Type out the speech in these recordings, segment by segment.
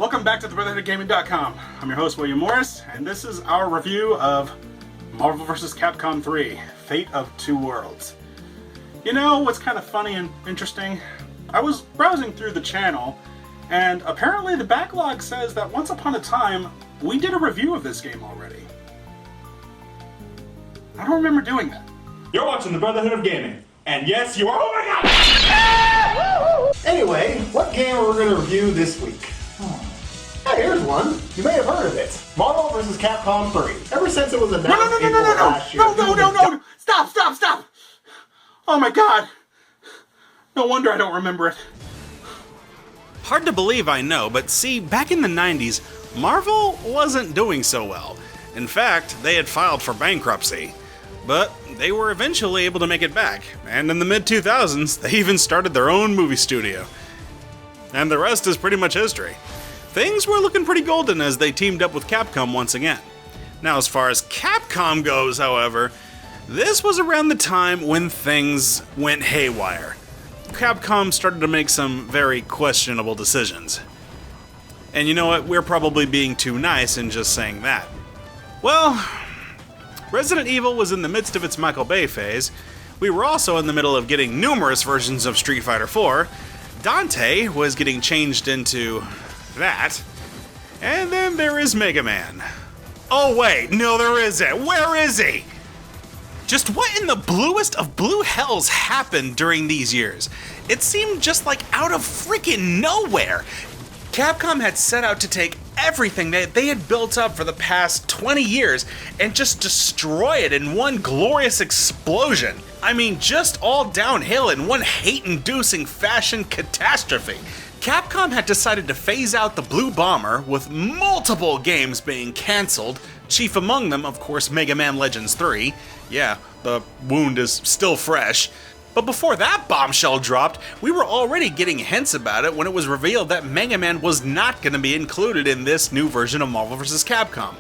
Welcome back to the Brotherhood I'm your host, William Morris, and this is our review of Marvel vs. Capcom 3, Fate of Two Worlds. You know what's kind of funny and interesting? I was browsing through the channel, and apparently the backlog says that once upon a time, we did a review of this game already. I don't remember doing that. You're watching the Brotherhood of Gaming, and yes, you are. Oh my God! Anyway, what game are we going to review this week? Hey, here's one. You may have heard of it. Marvel vs. Capcom 3. Ever since it was announced last year. No! Stop! Oh my God. No wonder I don't remember it. Hard to believe, I know, but see, back in the 90s, Marvel wasn't doing so well. In fact, they had filed for bankruptcy. But they were eventually able to make it back, and in the mid-2000s, they even started their own movie studio. And the rest is pretty much history. Things were looking pretty golden as they teamed up with Capcom once again. Now, as far as Capcom goes, however, this was around the time when things went haywire. Capcom started to make some very questionable decisions. And you know what? We're probably being too nice in just saying that. Well, Resident Evil was in the midst of its Michael Bay phase. We were also in the middle of getting numerous versions of Street Fighter 4. Dante was getting changed into that. And then there is Mega Man. Oh wait, no there isn't. Where is he? Just what in the bluest of blue hells happened during these years? It seemed just like out of freaking nowhere. Capcom had set out to take everything that they had built up for the past 20 years and just destroy it in one glorious explosion. I mean, just all downhill in one hate-inducing fashion catastrophe. Capcom had decided to phase out the Blue Bomber, with multiple games being cancelled, chief among them, of course, Mega Man Legends 3. Yeah, the wound is still fresh. But before that bombshell dropped, we were already getting hints about it when it was revealed that Mega Man was not going to be included in this new version of Marvel vs. Capcom.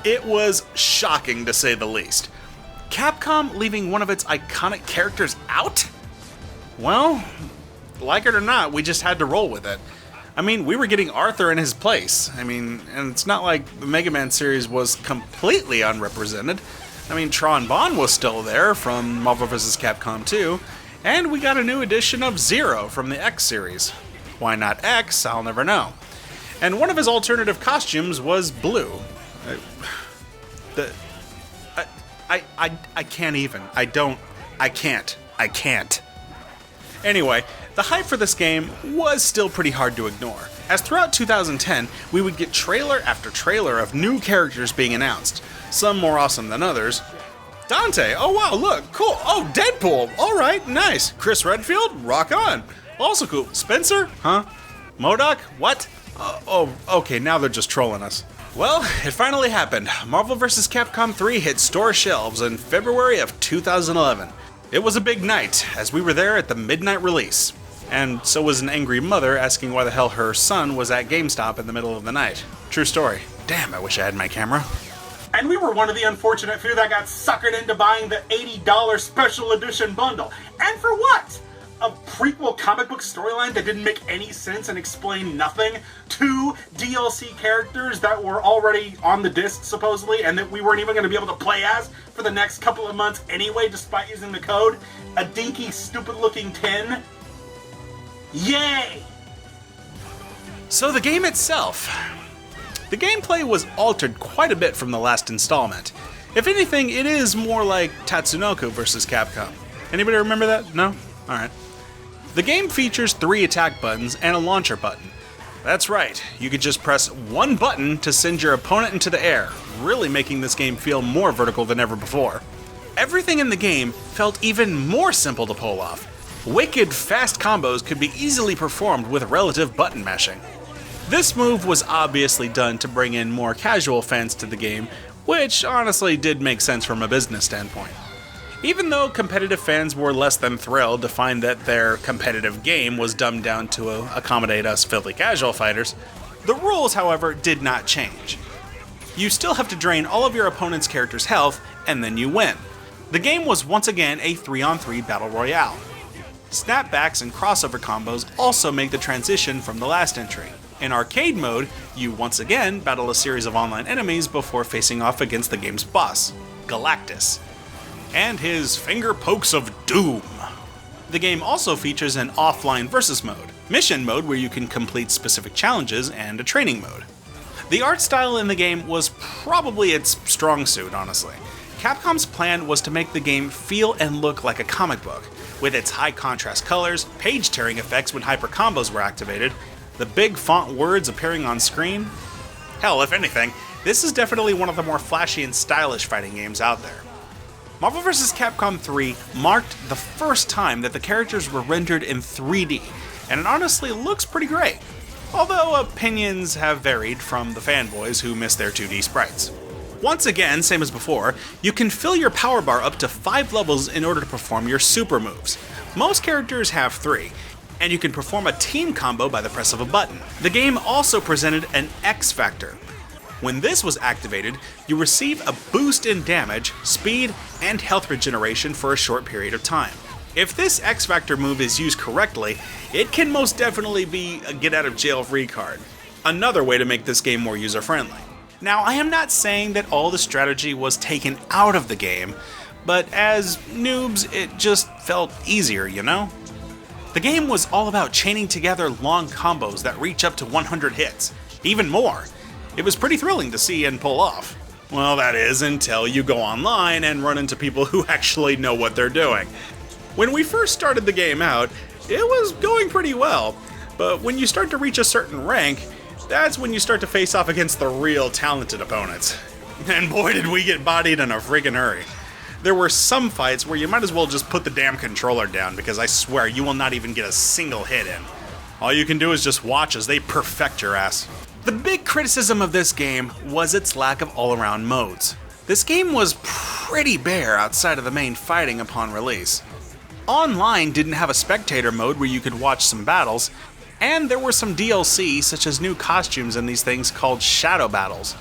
It was shocking, to say the least. Capcom leaving one of its iconic characters out? Well, like it or not, we just had to roll with it. I mean, we were getting Arthur in his place. And it's not like the Mega Man series was completely unrepresented. Tron Bonne was still there from Marvel vs. Capcom 2, and we got a new edition of Zero from the X series. Why not X? I'll never know. And one of his alternative costumes was blue. I can't even. I can't. Anyway, the hype for this game was still pretty hard to ignore, as throughout 2010, we would get trailer after trailer of new characters being announced, some more awesome than others. Dante, oh wow, look, cool. Oh, Deadpool, alright, nice. Chris Redfield, rock on. Also cool. Spencer, huh? MODOK, what? Okay, now they're just trolling us. Well, it finally happened. Marvel vs. Capcom 3 hit store shelves in February of 2011. It was a big night, as we were there at the midnight release. And so was an angry mother asking why the hell her son was at GameStop in the middle of the night. True story. Damn, I wish I had my camera. And we were one of the unfortunate few that got suckered into buying the $80 special edition bundle. And for what? A prequel comic book storyline that didn't make any sense and explained nothing? 2 DLC characters that were already on the disc, supposedly, and that we weren't even going to be able to play as for the next couple of months anyway, despite using the code? A dinky, stupid-looking tin? Yay! So the game itself. The gameplay was altered quite a bit from the last installment. If anything, it is more like Tatsunoko vs. Capcom. Anybody remember that? No? Alright. The game features 3 attack buttons and a launcher button. That's right, you could just press one button to send your opponent into the air, really making this game feel more vertical than ever before. Everything in the game felt even more simple to pull off. Wicked fast combos could be easily performed with relative button mashing. This move was obviously done to bring in more casual fans to the game, which honestly did make sense from a business standpoint. Even though competitive fans were less than thrilled to find that their competitive game was dumbed down to accommodate us filthy casual fighters, the rules, however, did not change. You still have to drain all of your opponent's character's health, and then you win. The game was once again a 3-on-3 battle royale. Snapbacks and crossover combos also make the transition from the last entry. In arcade mode, you once again battle a series of online enemies before facing off against the game's boss, Galactus, and his finger pokes of doom. The game also features an offline versus mode, mission mode where you can complete specific challenges, and a training mode. The art style in the game was probably its strong suit, honestly. Capcom's plan was to make the game feel and look like a comic book, with its high contrast colors, page-tearing effects when hyper combos were activated, the big font words appearing on screen. Hell, if anything, this is definitely one of the more flashy and stylish fighting games out there. Marvel vs. Capcom 3 marked the first time that the characters were rendered in 3D, and it honestly looks pretty great. Although opinions have varied from the fanboys who miss their 2D sprites. Once again, same as before, you can fill your power bar up to 5 levels in order to perform your super moves. Most characters have 3, and you can perform a team combo by the press of a button. The game also presented an X Factor. When this was activated, you receive a boost in damage, speed, and health regeneration for a short period of time. If this X Factor move is used correctly, it can most definitely be a get out of jail free card. Another way to make this game more user friendly. Now, I am not saying that all the strategy was taken out of the game, but as noobs, it just felt easier, you know? The game was all about chaining together long combos that reach up to 100 hits, even more. It was pretty thrilling to see and pull off. Well, that is, until you go online and run into people who actually know what they're doing. When we first started the game out, it was going pretty well, but when you start to reach a certain rank, that's when you start to face off against the real talented opponents. And boy did we get bodied in a friggin' hurry. There were some fights where you might as well just put the damn controller down, because I swear you will not even get a single hit in. All you can do is just watch as they perfect your ass. The big criticism of this game was its lack of all-around modes. This game was pretty bare outside of the main fighting upon release. Online didn't have a spectator mode where you could watch some battles, and there were some DLC such as new costumes in these things called Shadow Battles.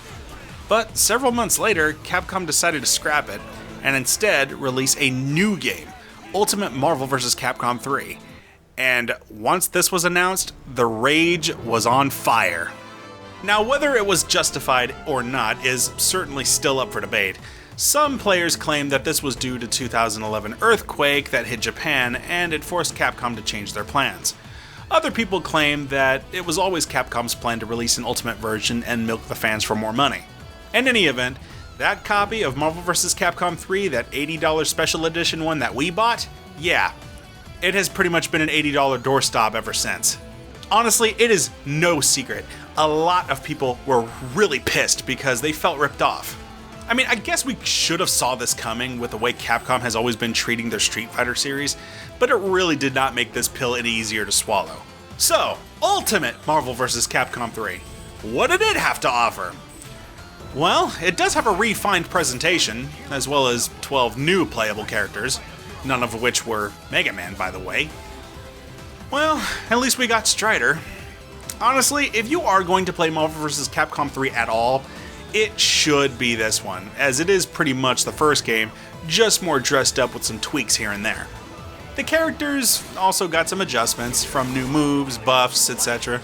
But several months later, Capcom decided to scrap it, and instead release a new game, Ultimate Marvel vs. Capcom 3. And once this was announced, the rage was on fire. Now, whether it was justified or not is certainly still up for debate. Some players claim that this was due to 2011 earthquake that hit Japan and it forced Capcom to change their plans. Other people claim that it was always Capcom's plan to release an Ultimate version and milk the fans for more money. In any event, that copy of Marvel vs. Capcom 3, that $80 special edition one that we bought, yeah, it has pretty much been an $80 doorstop ever since. Honestly, it is no secret. A lot of people were really pissed because they felt ripped off. I mean, I guess we should have saw this coming with the way Capcom has always been treating their Street Fighter series, but it really did not make this pill any easier to swallow. So, Ultimate Marvel vs. Capcom 3. What did it have to offer? Well, it does have a refined presentation, as well as 12 new playable characters, none of which were Mega Man, by the way. Well, at least we got Strider. Honestly, if you are going to play Marvel vs. Capcom 3 at all, it should be this one, as it is pretty much the first game, just more dressed up with some tweaks here and there. The characters also got some adjustments, from new moves, buffs, etc.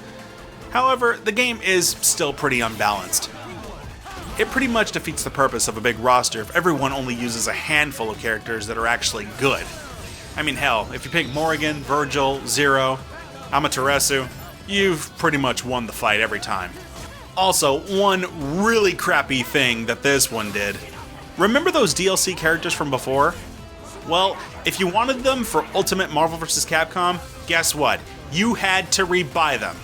However, the game is still pretty unbalanced. It pretty much defeats the purpose of a big roster if everyone only uses a handful of characters that are actually good. I mean, hell, if you pick Morrigan, Virgil, Zero, Amaterasu, you've pretty much won the fight every time. Also, one really crappy thing that this one did. Remember those DLC characters from before? Well, if you wanted them for Ultimate Marvel vs. Capcom, guess what? You had to rebuy them.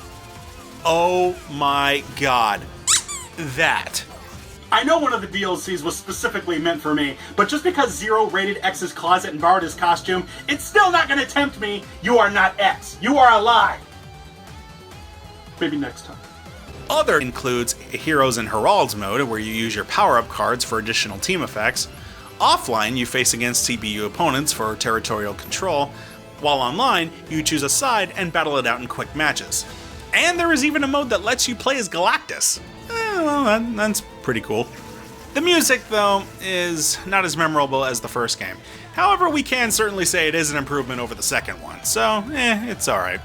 Oh my god. That. I know one of the DLCs was specifically meant for me, but just because Zero raided X's closet and borrowed his costume, it's still not gonna tempt me. You are not X. You are alive. Maybe next time. Other includes Heroes and Heralds mode, where you use your power-up cards for additional team effects. Offline, you face against CPU opponents for territorial control, while online, you choose a side and battle it out in quick matches. And there is even a mode that lets you play as Galactus. Well, that's pretty cool. The music, though, is not as memorable as the first game. However, we can certainly say it is an improvement over the second one, so it's alright.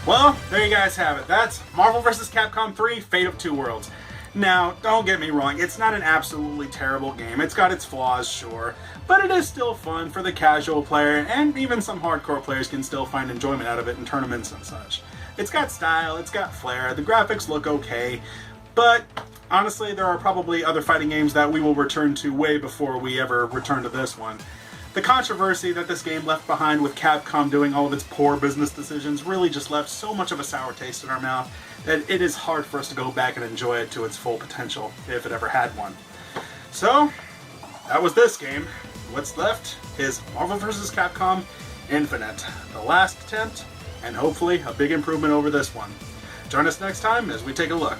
Well, there you guys have it. That's Marvel vs. Capcom 3, Fate of Two Worlds. Now, don't get me wrong, it's not an absolutely terrible game. It's got its flaws, sure, but it is still fun for the casual player, and even some hardcore players can still find enjoyment out of it in tournaments and such. It's got style, it's got flair, the graphics look okay, but honestly, there are probably other fighting games that we will return to way before we ever return to this one. The controversy that this game left behind with Capcom doing all of its poor business decisions really just left so much of a sour taste in our mouth that it is hard for us to go back and enjoy it to its full potential, if it ever had one. So, that was this game. What's left is Marvel vs. Capcom Infinite, the last attempt, and hopefully a big improvement over this one. Join us next time as we take a look